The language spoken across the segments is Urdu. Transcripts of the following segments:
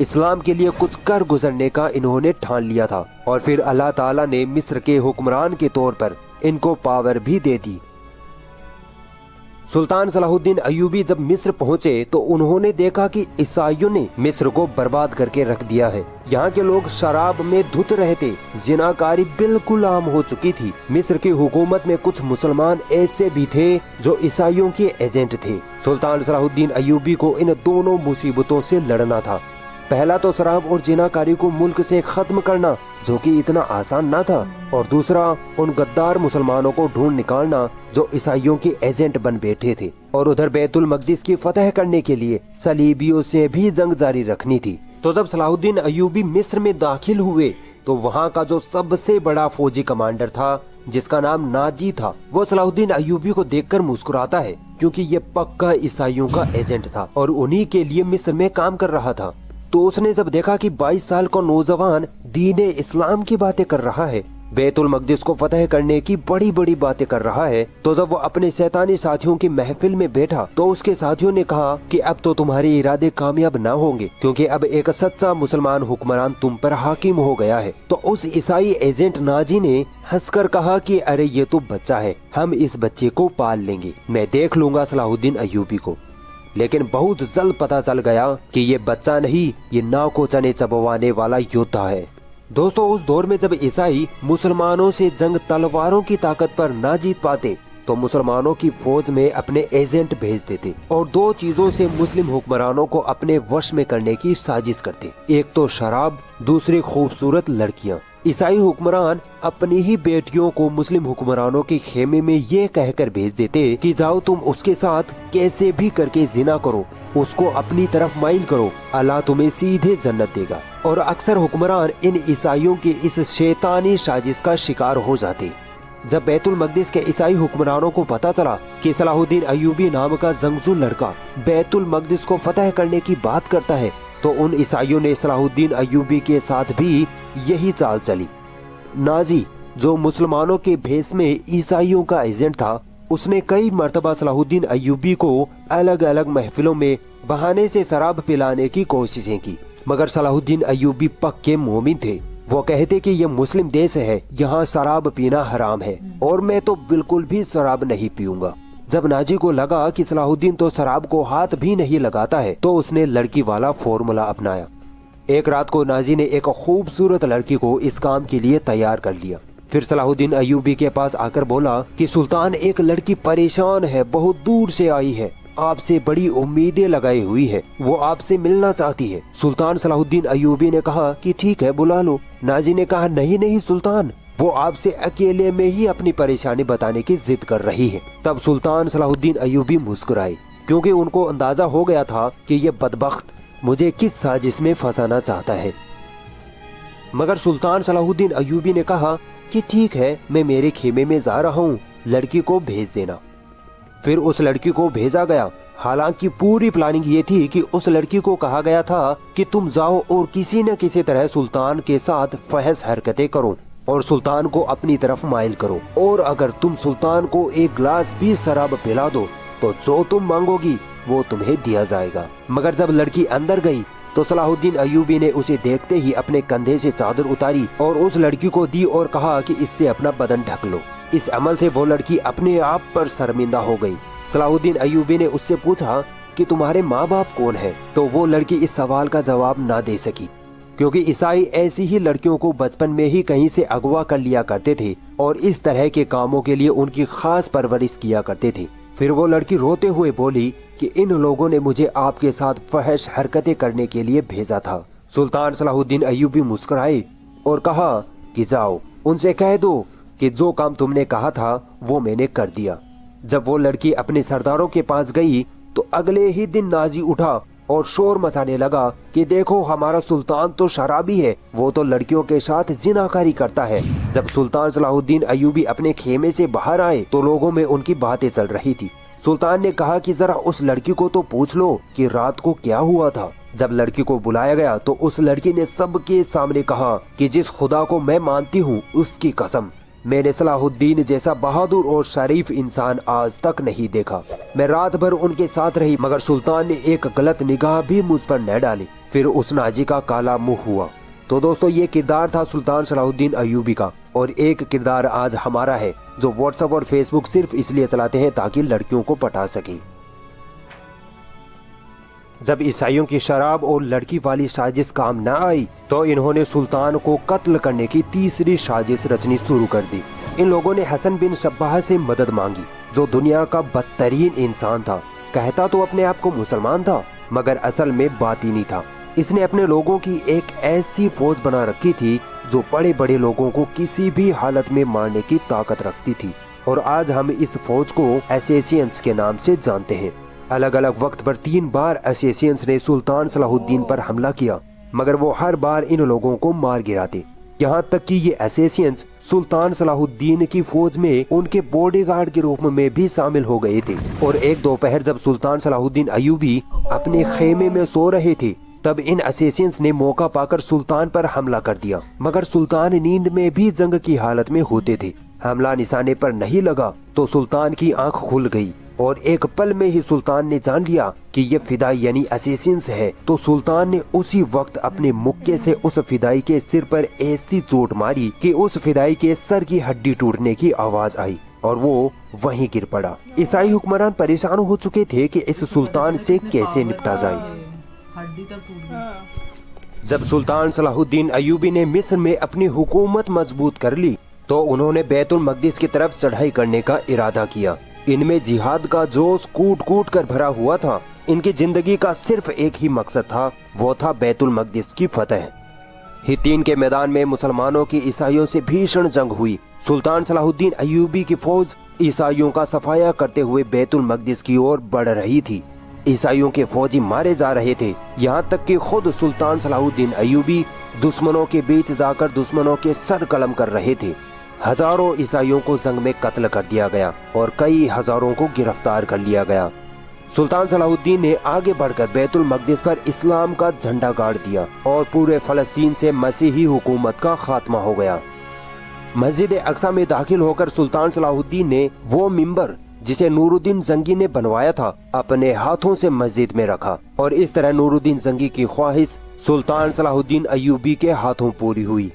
اسلام کے لیے کچھ کر گزرنے کا انہوں نے ٹھان لیا تھا اور پھر اللہ تعالیٰ نے مصر کے حکمران کے طور پر ان کو پاور بھی دے دی۔ سلطان صلاح الدین ایوبی جب مصر پہنچے تو انہوں نے دیکھا کہ عیسائیوں نے مصر کو برباد کر کے رکھ دیا ہے۔ یہاں کے لوگ شراب میں دھت رہے تھے، زناکاری بالکل عام ہو چکی تھی۔ مصر کی حکومت میں کچھ مسلمان ایسے بھی تھے جو عیسائیوں کے ایجنٹ تھے۔ سلطان صلاح الدین ایوبی کو ان دونوں مصیبتوں سے لڑنا تھا۔ پہلا تو شراب اور زناکاری کو ملک سے ختم کرنا، جو کہ اتنا آسان نہ تھا، اور دوسرا ان غدار مسلمانوں کو ڈھونڈ نکالنا جو عیسائیوں کے ایجنٹ بن بیٹھے تھے، اور ادھر بیت المقدس کی فتح کرنے کے لیے صلیبیوں سے بھی جنگ جاری رکھنی تھی۔ تو جب صلاح الدین ایوبی مصر میں داخل ہوئے تو وہاں کا جو سب سے بڑا فوجی کمانڈر تھا، جس کا نام ناجی تھا، وہ صلاح الدین ایوبی کو دیکھ کر مسکراتا ہے، کیونکہ یہ پکا عیسائیوں کا ایجنٹ تھا اور انہی کے لیے مصر میں کام کر رہا تھا۔ تو اس نے جب دیکھا کہ 22 سال کا نوجوان دین اسلام کی باتیں کر رہا ہے، بیت المقدس کو فتح کرنے کی بڑی بڑی باتیں کر رہا ہے، تو جب وہ اپنے شیطانی ساتھیوں کی محفل میں بیٹھا تو اس کے ساتھیوں نے کہا کہ اب تو تمہارے ارادے کامیاب نہ ہوں گے، کیونکہ اب ایک سچا مسلمان حکمران تم پر حاکم ہو گیا ہے۔ تو اس عیسائی ایجنٹ ناجی نے ہنس کر کہا کہ ارے یہ تو بچہ ہے، ہم اس بچے کو پال لیں گے، میں دیکھ لوں گا صلاح الدین ایوبی کو۔ لیکن بہت جلد پتہ چل گیا کہ یہ بچہ نہیں، یہ ناؤ کو چنے چبوانے والا یودھا ہے۔ دوستو، اس دور میں جب عیسائی مسلمانوں سے جنگ تلواروں کی طاقت پر نہ جیت پاتے تو مسلمانوں کی فوج میں اپنے ایجنٹ بھیج دیتے اور دو چیزوں سے مسلم حکمرانوں کو اپنے وش میں کرنے کی سازش کرتے، ایک تو شراب، دوسری خوبصورت لڑکیاں۔ عیسائی حکمران اپنی ہی بیٹیوں کو مسلم حکمرانوں کے خیمے میں یہ کہہ کر بھیج دیتے کہ جاؤ تم اس کے ساتھ کیسے بھی کر کے زنا کرو، اس کو اپنی طرف مائل کرو، اللہ تمہیں سیدھے جنت دے گا۔ اور اکثر حکمران ان عیسائیوں کی اس شیطانی سازش کا شکار ہو جاتے۔ جب بیت المقدس کے عیسائی حکمرانوں کو پتا چلا کہ صلاح الدین ایوبی نام کا جنگجو لڑکا بیت المقدس کو فتح کرنے کی بات کرتا ہے تو ان عیسائیوں نے صلاح الدین ایوبی کے ساتھ بھی یہی چال چلی۔ نازی، جو مسلمانوں کے بھیس میں عیسائیوں کا ایجنٹ تھا، اس نے کئی مرتبہ صلاح الدین ایوبی کو الگ الگ محفلوں میں بہانے سے شراب پلانے کی کوششیں کی، مگر صلاح الدین ایوبی پکے مومن تھے۔ وہ کہتے کہ یہ مسلم دیش ہے، یہاں شراب پینا حرام ہے اور میں تو بالکل بھی شراب نہیں پیوں گا۔ جب ناجی کو لگا کہ صلاح الدین تو شراب کو ہاتھ بھی نہیں لگاتا ہے تو اس نے لڑکی والا فارمولا اپنایا۔ ایک رات کو ناجی نے ایک خوبصورت لڑکی کو اس کام کے لیے تیار کر لیا۔ پھر صلاح الدین ایوبی کے پاس آ کر بولا کہ سلطان، ایک لڑکی پریشان ہے، بہت دور سے آئی ہے، آپ سے بڑی امیدیں لگائی ہوئی ہے، وہ آپ سے ملنا چاہتی ہے۔ سلطان صلاح الدین ایوبی نے کہا کہ ٹھیک ہے، بلا لو۔ ناجی نے کہا نہیں سلطان، وہ آپ سے اکیلے میں ہی اپنی پریشانی بتانے کی ضد کر رہی ہے۔ تب سلطان صلاح الدین ایوبی مسکرائے، کیونکہ ان کو اندازہ ہو گیا تھا کہ یہ بدبخت مجھے کس سازش میں پھنسانا چاہتا ہے۔ مگر سلطان صلاح الدین ایوبی نے کہا کہ ٹھیک ہے، میں میرے خیمے میں جا رہا ہوں، لڑکی کو بھیج دینا۔ پھر اس لڑکی کو بھیجا گیا، حالانکہ پوری پلاننگ یہ تھی کہ اس لڑکی کو کہا گیا تھا کہ تم جاؤ اور کسی نہ کسی طرح سلطان کے ساتھ فحش حرکتیں کرو اور سلطان کو اپنی طرف مائل کرو، اور اگر تم سلطان کو ایک گلاس بھی شراب پلا دو تو جو تم مانگو گی وہ تمہیں دیا جائے گا۔ مگر جب لڑکی اندر گئی تو صلاح الدین ایوبی نے اسے دیکھتے ہی اپنے کندھے سے چادر اتاری اور اس لڑکی کو دی اور کہا کہ اس سے اپنا بدن ڈھک لو۔ اس عمل سے وہ لڑکی اپنے آپ پر شرمندہ ہو گئی۔ صلاح الدین ایوبی نے اس سے پوچھا کہ تمہارے ماں باپ کون ہیں؟ تو وہ لڑکی اس سوال کا جواب نہ دے سکی، کیونکہ عیسائی ایسی ہی لڑکیوں کو بچپن میں ہی کہیں سے اغوا کر لیا کرتے تھے اور اس طرح کے کاموں کے لیے ان کی خاص پرورش کیا کرتے تھے۔ پھر وہ لڑکی روتے ہوئے بولی کہ ان لوگوں نے مجھے آپ کے ساتھ فحش حرکتیں کرنے کے لیے بھیجا تھا۔ سلطان صلاح الدین ایوبی مسکرائے اور کہا کہ جاؤ، ان سے کہہ دو کہ جو کام تم نے کہا تھا وہ میں نے کر دیا۔ جب وہ لڑکی اپنے سرداروں کے پاس گئی تو اگلے ہی دن نازی اٹھا اور شور مچانے لگا کہ دیکھو، ہمارا سلطان تو شرابی ہے، وہ تو لڑکیوں کے ساتھ زناکاری کرتا ہے۔ جب سلطان صلاح الدین ایوبی اپنے خیمے سے باہر آئے تو لوگوں میں ان کی باتیں چل رہی تھی۔ سلطان نے کہا کہ ذرا اس لڑکی کو تو پوچھ لو کہ رات کو کیا ہوا تھا۔ جب لڑکی کو بلایا گیا تو اس لڑکی نے سب کے سامنے کہا کہ جس خدا کو میں مانتی ہوں اس کی قسم، میں نے صلاح الدین جیسا بہادر اور شریف انسان آج تک نہیں دیکھا۔ میں رات بھر ان کے ساتھ رہی مگر سلطان نے ایک غلط نگاہ بھی مجھ پر نہ ڈالی۔ پھر اس ناجی کا کالا منہ ہوا۔ تو دوستو یہ کردار تھا سلطان صلاح الدین ایوبی کا، اور ایک کردار آج ہمارا ہے جو واٹس ایپ اور فیس بک صرف اس لیے چلاتے ہیں تاکہ لڑکیوں کو پٹا سکیں۔ جب عیسائیوں کی شراب اور لڑکی والی سازش کام نہ آئی تو انہوں نے سلطان کو قتل کرنے کی تیسری سازش رچنی شروع کر دی۔ ان لوگوں نے حسن بن صباح سے مدد مانگی جو دنیا کا بدترین انسان تھا۔ کہتا تو اپنے آپ کو مسلمان تھا مگر اصل میں باطنی تھا۔ اس نے اپنے لوگوں کی ایک ایسی فوج بنا رکھی تھی جو بڑے بڑے لوگوں کو کسی بھی حالت میں مارنے کی طاقت رکھتی تھی، اور آج ہم اس فوج کو اسیسینز کے نام سے جانتے ہیں۔ الگ الگ وقت پر 3 بار اسیسینز نے سلطان صلاح الدین پر حملہ کیا مگر وہ ہر بار ان لوگوں کو مار گراتے، یہاں تک کہ یہ اسیسینز سلطان صلاح الدین کی فوج میں ان کے باڈی گارڈ کے روپ میں بھی شامل ہو گئے تھے۔ اور ایک دوپہر جب سلطان صلاح الدین ایوبی اپنے خیمے میں سو رہے تھے تب ان اسیسینز نے موقع پا کر سلطان پر حملہ کر دیا، مگر سلطان نیند میں بھی جنگ کی حالت میں ہوتے تھے۔ حملہ نشانے پر نہیں لگا تو سلطان کی آنکھ کھل گئی اور ایک پل میں ہی سلطان نے جان لیا کہ یہ فدائی یعنی اسیسینز ہے۔ تو سلطان نے اسی وقت اپنے مکے سے اس فدائی کے سر پر ایسی چوٹ ماری کہ اس فدائی کے سر کی ہڈی ٹوٹنے کی آواز آئی اور وہ وہیں گر پڑا۔ عیسائی حکمران پریشان ہو چکے تھے کہ اس سلطان سے کیسے نپٹا جائے۔ ہڈی تک ٹوٹ گئی۔ جب سلطان صلاح الدین ایوبی نے مصر میں اپنی حکومت مضبوط کر لی تو انہوں نے بیت المقدس کی طرف چڑھائی کرنے کا ارادہ کیا۔ ان میں جہاد کا جوش کوٹ کوٹ کر بھرا ہوا تھا۔ ان کی زندگی کا صرف ایک ہی مقصد تھا، وہ تھا بیت المقدس کی فتح۔ ہتین کے میدان میں مسلمانوں کی عیسائیوں سے بھیشن جنگ ہوئی۔ سلطان صلاح الدین ایوبی کی فوج عیسائیوں کا صفایا کرتے ہوئے بیت المقدس کی اور بڑھ رہی تھی۔ عیسائیوں کے فوجی مارے جا رہے تھے، یہاں تک کہ خود سلطان صلاح الدین ایوبی دشمنوں کے بیچ جا کر دشمنوں کے سر قلم کر رہے تھے۔ ہزاروں عیسائیوں کو جنگ میں قتل کر دیا گیا اور کئی ہزاروں کو گرفتار کر لیا گیا۔ سلطان صلاح الدین نے آگے بڑھ کر بیت المقدس پر اسلام کا جھنڈا گاڑ دیا اور پورے فلسطین سے مسیحی حکومت کا خاتمہ ہو گیا۔ مسجد اقصی میں داخل ہو کر سلطان صلاح الدین نے وہ ممبر جسے نور الدین زنگی نے بنوایا تھا اپنے ہاتھوں سے مسجد میں رکھا، اور اس طرح نور الدین زنگی کی خواہش سلطان صلاح الدین ایوبی کے ہاتھوں پوری ہوئی۔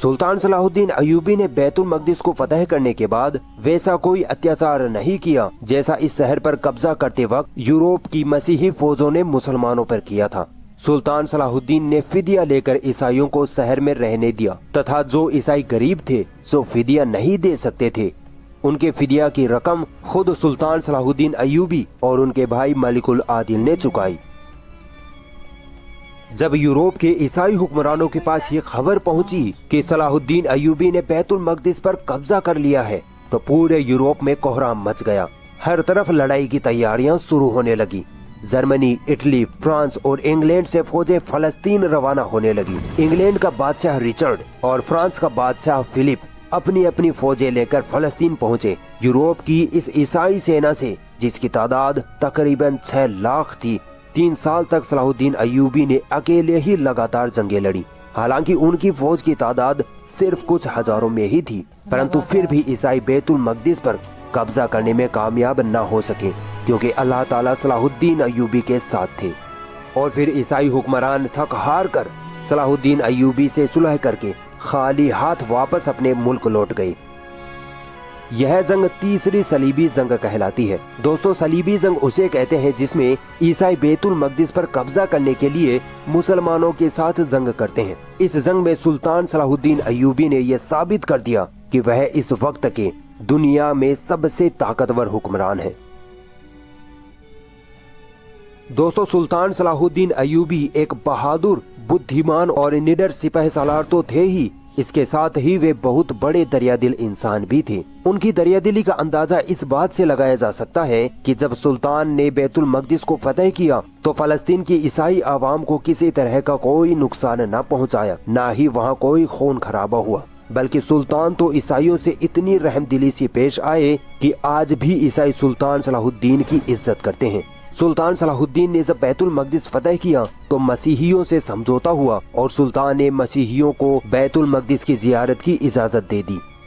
سلطان صلاح الدین ایوبی نے بیت المقدس کو فتح کرنے کے بعد ویسا کوئی اتیاچار نہیں کیا جیسا اس شہر پر قبضہ کرتے وقت یورپ کی مسیحی فوجوں نے مسلمانوں پر کیا تھا۔ سلطان صلاح الدین نے فدیہ لے کر عیسائیوں کو شہر میں رہنے دیا، تتھا جو عیسائی غریب تھے جو فدیہ نہیں دے سکتے تھے ان کے فدیہ کی رقم خود سلطان صلاح الدین ایوبی اور ان کے بھائی ملک العادل نے چکائی۔ جب یورپ کے عیسائی حکمرانوں کے پاس یہ خبر پہنچی کہ صلاح الدین ایوبی نے بیت المقدس پر قبضہ کر لیا ہے تو پورے یورپ میں کوہرام مچ گیا۔ ہر طرف لڑائی کی تیاریاں شروع ہونے لگی۔ جرمنی، اٹلی، فرانس اور انگلینڈ سے فوجیں فلسطین روانہ ہونے لگی۔ انگلینڈ کا بادشاہ ریچرڈ اور فرانس کا بادشاہ فلپ اپنی اپنی فوجیں لے کر فلسطین پہنچے۔ یورپ کی اس عیسائی سینا سے جس کی تعداد تقریباً 6 لاکھ تھی، 3 سال تک صلاح الدین ایوبی نے اکیلے ہی لگاتار جنگیں لڑی۔ حالانکہ ان کی فوج کی تعداد صرف کچھ ہزاروں میں ہی تھی، پرنتو پھر بھی عیسائی بیت المقدس پر قبضہ کرنے میں کامیاب نہ ہو سکے کیونکہ اللہ تعالیٰ صلاح الدین ایوبی کے ساتھ تھے۔ اور پھر عیسائی حکمران تھک ہار کر صلاح الدین ایوبی سے صلح کر کے خالی ہاتھ واپس اپنے ملک لوٹ گئے۔ یہ جنگ تیسری صلیبی جنگ کہلاتی ہے۔ دوستو، صلیبی جنگ اسے کہتے ہیں جس میں عیسائی بیت المقدس پر قبضہ کرنے کے لیے مسلمانوں کے ساتھ جنگ کرتے ہیں۔ اس جنگ میں سلطان صلاح الدین ایوبی نے یہ ثابت کر دیا کہ وہ اس وقت کے دنیا میں سب سے طاقتور حکمران ہے۔ دوستو، سلطان صلاح الدین ایوبی ایک بہادر، بدھیمان اور نڈر سپہ سالار تو تھے ہی، اس کے ساتھ ہی وہ بہت بڑے دریا دل انسان بھی تھے۔ ان کی دریا دلی کا اندازہ اس بات سے لگایا جا سکتا ہے کہ جب سلطان نے بیت المقدس کو فتح کیا تو فلسطین کی عیسائی عوام کو کسی طرح کا کوئی نقصان نہ پہنچایا، نہ ہی وہاں کوئی خون خرابہ ہوا، بلکہ سلطان تو عیسائیوں سے اتنی رحم دلی سے پیش آئے کہ آج بھی عیسائی سلطان صلاح الدین کی عزت کرتے ہیں۔ سلطان صلاح الدین نے جب بیت المقدس فتح کیا تو مسیحیوں سے سمجھوتا ہوا اور سلطان نے مسیحیوں کو بیت المقدس کی زیارت کی اجازت دے دی۔